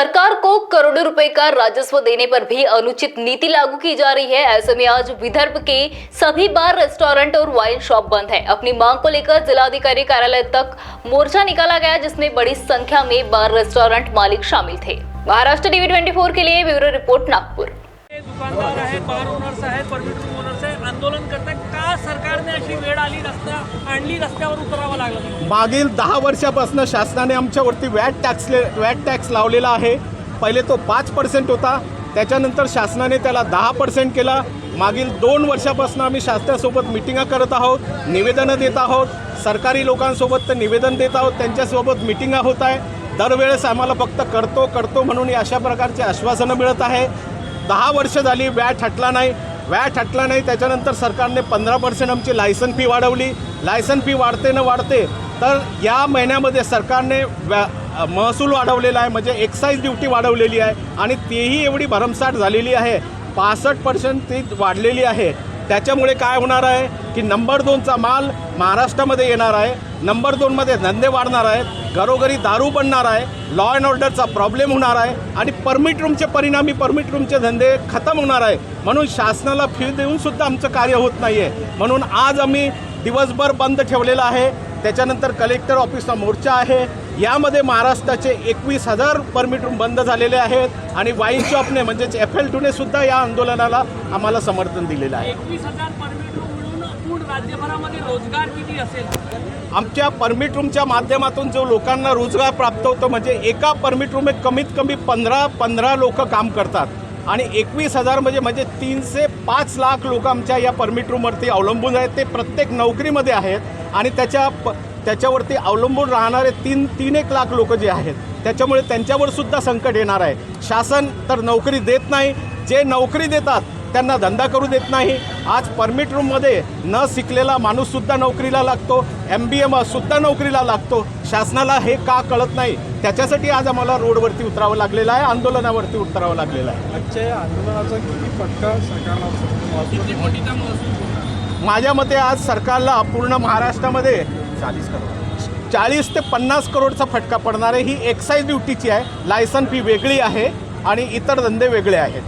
सरकार को करोड़ों रुपए का राजस्व देने पर भी अनुचित नीति लागू की जा रही है। ऐसे में आज विदर्भ के सभी बार, रेस्टोरेंट और वाइन शॉप बंद है। अपनी मांग को लेकर जिलाधिकारी कार्यालय तक मोर्चा निकाला गया, जिसमें बड़ी संख्या में बार, रेस्टोरेंट मालिक शामिल थे। महाराष्ट्र टीवी 24 के लिए ब्यूरो रिपोर्ट, नागपुर। दुकानदार आहेत, बार ओनर्स आहेत, परमिट रूम ओनर्स आहे, आंदोलन करतात का? सरकारने अशी वेळ आणली, रस्त्यावर उतरावं लागलं? मागील 10 वर्षापासून शासनाने आमच्यावरती वॅट टॅक्स लावलेला आहे। पहिले तो 5% होता, त्याच्यानंतर शासनाने त्याला 10% केला। मागील 2 वर्षापासून आम्ही शासनासोबत मिटिंगा करत आहोत, निवेदनं देत आहोत, सरकारी लोकांसोबत ते निवेदन देत आहोत, त्यांच्यासोबत मिटिंगा होत आहे। दरवेळेस आम्हाला फक्त करतो म्हणून अशा प्रकारचे आश्वासनं मिळत आहे। 10 वर्ष झाली वॅट हटला नाही। त्याच्यानंतर सरकारने 15% आमची लायसन फी वाढवली। लायसन फी वाढते तर या महिन्यामध्ये सरकारने महसूल वाढवलेला आहे, म्हणजे एक्साईज ड्युटी वाढवलेली आहे आणि तेही एवढी भरमसाठ झालेली आहे, 65% ती वाढलेली आहे। त्याच्यामुळे काय होणार आहे की नंबर 2चा माल महाराष्ट्रामध्ये येणार आहे, नंबर 2मध्ये धंदे वाढणार आहेत, घरोघरी दारू बनणार आहे, लॉ अँड ऑर्डरचा प्रॉब्लेम होणार आहे आणि परमिट रूमचे धंदे खतम होणार आहे। म्हणून शासनाला फी देऊन सुद्धा आमचं कार्य होत नाही आहे। म्हणून आज आम्ही दिवसभर बंद ठेवलेला आहे। त्याच्यानंतर कलेक्टर ऑफिसला मोर्चा आहे। यामध्ये महाराष्ट्राचे 21,000 परमिट रूम बंद झालेले आहेत आणि वाईन शॉपने म्हणजेच FL2ने सुद्धा या आंदोलनाला आम्हाला समर्थन दिलेलं आहे। 21,000 परमिट रूम मिळून पूर्ण राज्यभरामध्ये रोजगार किती असेल? आमच्या परमिट रूमच्या माध्यमातून जो लोकांना रोजगार प्राप्त होतो, म्हणजे एका परमिट रूममध्ये कमीत कमी 15 लोक काम करतात आणि 21,000 म्हणजे 3 से 5 लाख लोक आमच्या या परमिट रूमवरती अवलंबून आहेत। ते प्रत्येक नोकरीमध्ये आहेत आणि त्याच्यावरती अवलंबून राहणारे 3-1 लाख लोक जे आहेत, त्याच्यामुळे त्यांच्यावर सुद्धा संकट येणार आहे। शासन तर नोकरी देत नाही, जे नोकरी देतात त्यांना धंदा करू देत नाही। आज परमिट रूममध्ये न शिकलेला माणूससुद्धा नोकरीला लागतो, MBA सुद्धा नोकरीला लागतो। शासनाला हे का कळत नाही? त्याच्यासाठी आज आम्हाला रोडवरती उतरावं लागलेलं आहे, आंदोलनावरती उतरावं लागलेलं आहे। आजच्या आंदोलनाचा किती फटका सरकारला? माझ्या मते आज सरकारला पूर्ण महाराष्ट्रामध्ये 40 ते 50 करोडचा फटका पडणार आहे। ही एक्साईज ड्युटीची आहे, लायसन फी वेगळी आहे आणि इतर धंदे वेगळे आहेत।